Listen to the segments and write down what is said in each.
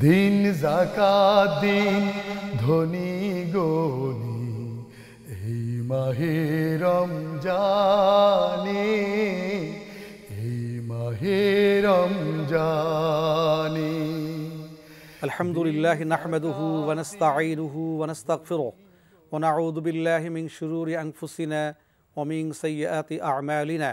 দিন যাকাত দিন ধনী গনি এই মাহে রমজানে, এই মাহে রমজানে। আলহামদুলিল্লাহ নাহমাদুহু ওয়া নাস্তাঈনুহু ওয়া নাস্তাগফিরুহু ওয়া নাউযু বিল্লাহি মিন শুরুরি আনফুসিনা ওয়া মিন সাইয়্যাতি আ'মালিনা।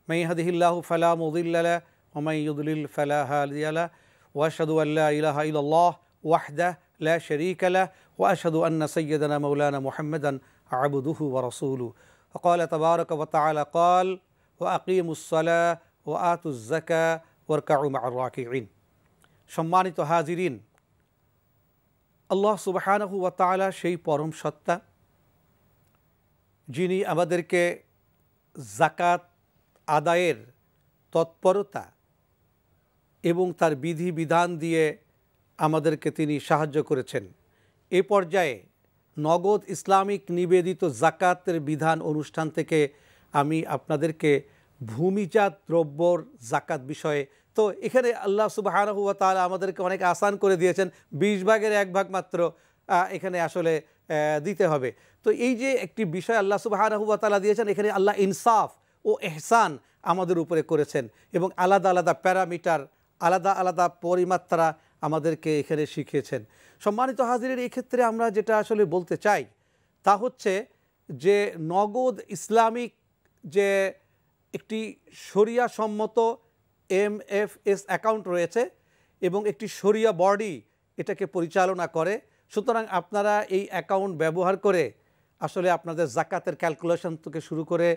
মান ইয়াহদিহিল্লাহু ফালা মুদিল্লা লাহু ওয়া মান ইউদ্লিল ফালা হাদিয়া লাহু ওয়া আশহাদু আল লা ইলাহা ইল্লাল্লাহ ওয়াহদাহু লা শারীকা লাহু ওয়া আশহাদু আন্না সাইয়্যিদানা মাওলানা মুহাম্মাদান আবদুহু ওয়া রাসূলুহু। ফাকালা তাবারাকা ওয়া তাআলা ক্বাল ওয়া আকিমুস সালাহ ওয়া আতুজ যাকাহ ওয়ারকাউ মা'আর রাকিঈন। সম্মানিত হাজিরিন, আল্লাহ সুবহানাহু ওয়া তাআলা সেই পরম সত্তা যিনি আমাদেরকে যাকাত আদায়ের তৎপরতা এবং তার বিধি বিধান দিয়ে আমাদেরকে তিনি সাহায্য করেছেন। এ পর্যায়ে নগদ ইসলামিক নিবেদিত যাকাতের বিধান অনুষ্ঠান থেকে আমি আপনাদেরকে ভূমিজাত দ্রব্যর যাকাত বিষয়ে, তো এখানে আল্লাহ সুবহানাহু ওয়া তাআলা আমাদেরকে অনেক আসান করে দিয়েছেন, 20 ভাগের 1 ভাগ মাত্র এখানে আসলে দিতে হবে। তো এই যে একটি বিষয় আল্লাহ সুবহানাহু ওয়া তাআলা দিয়েছেন, এখানে আল্লাহ ইনসাফ ও ইহসান আমাদের উপরে করেছেন এবং আলাদা আলাদা প্যারামিটার, আলাদা আলাদা পরিমাত্রা আমাদেরকে এখানে শিখিয়েছেন। সম্মানিত হাজিরের, এই ক্ষেত্রে আমরা যেটা আসলে বলতে চাই তা হচ্ছে যে নগদ ইসলামিক যে একটি শরিয়া সম্মত MFS অ্যাকাউন্ট রয়েছে এবং একটি শরিয়া বডি এটাকে পরিচালনা করে। সুতরাং আপনারা এই অ্যাকাউন্ট ব্যবহার করে আসলে আপনাদের যাকাতের ক্যালকুলেশন থেকে শুরু করে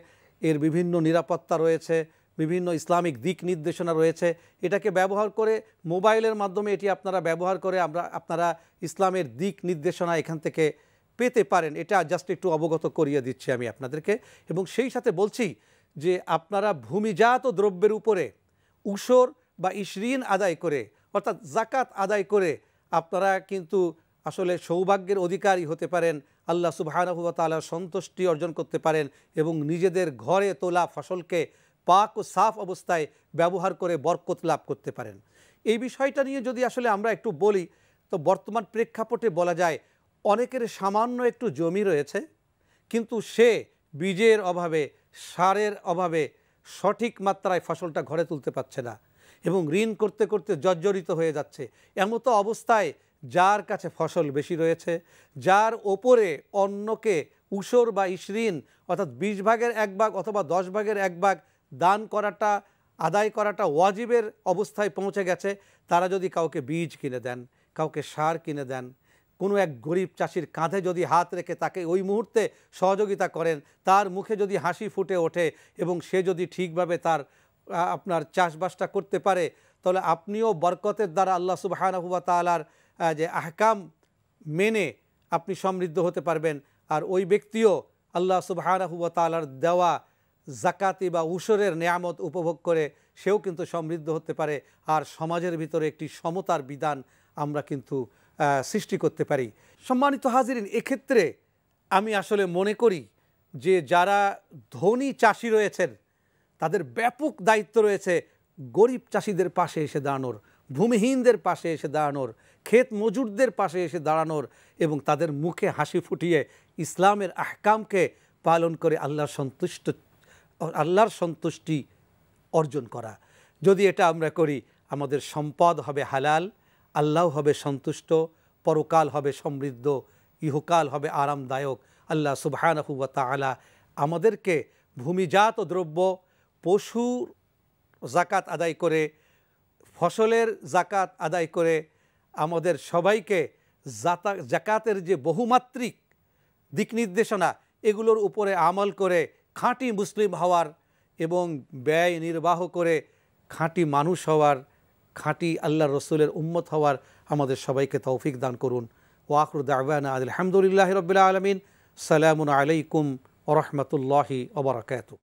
এর বিভিন্ন নিরাপত্তা রয়েছে, বিভিন্ন ইসলামিক দিক নির্দেশনা রয়েছে, এটাকে ব্যবহার করে মোবাইলের মাধ্যমে এটি আপনারা ব্যবহার করে আপনারা ইসলামের দিক নির্দেশনা এখান থেকে পেতে পারেন। এটা জাস্ট একটু অবগত করিয়ে দিচ্ছি আমি আপনাদেরকে। এবং সেই সাথে বলছি যে আপনারা ভূমিজাত দ্রব্যের উপরে উশর বা ইশরিন আদায় করে, অর্থাৎ যাকাত আদায় করে আপনারা কিন্তু আসলে সৌভাগ্যের অধিকারী হতে পারেন, আল্লাহ সুবহানাহু ওয়া তাআলার সন্তুষ্টি অর্জন করতে পারেন এবং নিজেদের ঘরে তোলা ফসলকে পাক ও সাফ অবস্থায় ব্যবহার করে বরকত লাভ করতে পারেন। এই বিষয়টা নিয়ে যদি আসলে আমরা একটু বলি, তো বর্তমান প্রেক্ষাপটে বলা যায় অনেকের সামান্য একটু জমি রয়েছে, কিন্তু সে বীজের অভাবে, সারের অভাবে সঠিক মাত্রায় ফসলটা ঘরে তুলতে পারছে না এবং ঋণ করতে করতে জর্জরিত হয়ে যাচ্ছে। এমতো অবস্থায় যার কাছে ফসল বেশি রয়েছে, যার ওপরে অন্যকে উশর বা ইশরিন অর্থাৎ 20 ভাগের 1 ভাগ অথবা 10 ভাগের 1 ভাগ দান করাটা, আদায় করাটা ওয়াজিবের অবস্থায় পৌঁছে গেছে, তারা যদি কাউকে বীজ কিনে দেন, কাউকে সার কিনে দেন, কোনো এক গরিব চাষির কাঁধে যদি হাত রেখে তাকে ওই মুহূর্তে সহযোগিতা করেন, তার মুখে যদি হাসি ফুটে ওঠে এবং সে যদি ঠিকভাবে তার আপনার চাষবাসটা করতে পারে, তাহলে আপনিও বরকতের দ্বারা আল্লাহ সুবহানাহু ওয়া তাআলার যে আহকাম মেনে আপনি সমৃদ্ধ হতে পারবেন, আর ওই ব্যক্তিও আল্লাহ সুবহানাহু ওয়া তাআলার দেওয়া যাকাতি বা উশরের নেয়ামত উপভোগ করে সেও কিন্তু সমৃদ্ধ হতে পারে। আর সমাজের ভিতরে একটি সমতার বিধান আমরা কিন্তু সৃষ্টি করতে পারি। সম্মানিত হাজিরিন, এক্ষেত্রে আমি আসলে মনে করি যে যারা ধনী চাষি রয়েছেন তাদের ব্যাপক দায়িত্ব রয়েছে গরিব চাষিদের পাশে এসে দাঁড়ানোর, ভূমিহীনদের পাশে এসে দাঁড়ানোর, ক্ষেত মজুরদের পাশে এসে দাঁড়ানোর এবং তাদের মুখে হাসি ফুটিয়ে ইসলামের আহকামকে পালন করে আল্লাহর সন্তুষ্টি অর্জন করা। যদি এটা আমরা করি, আমাদের সম্পদ হবে হালাল, আল্লাহ হবে সন্তুষ্ট, পরকাল হবে সমৃদ্ধ, ইহকাল হবে আরামদায়ক। আল্লাহ সুবহানাহু ওয়া তাআলা আমাদেরকে ভূমিজাত দ্রব্য, পশুর যাকাত আদায় করে, ফসলের যাকাত আদায় করে আমাদের সবাইকে যাকাতের যে বহুমাত্রিক দিক নির্দেশনা এগুলোর উপরে আমল করে খাঁটি মুসলিম হওয়ার এবং ব্যয় নির্বাহ করে খাঁটি মানুষ হওয়ার, খাঁটি আল্লাহর রসুলের উম্মত হওয়ার আমাদের সবাইকে তৌফিক দান করুন। ওয়া আখিরু দাওয়ানা আলহামদুলিল্লাহি রাব্বিল আলামিন। সালামুন আলাইকুম ওয়া রাহমাতুল্লাহি ওয়া বারাকাতুহু।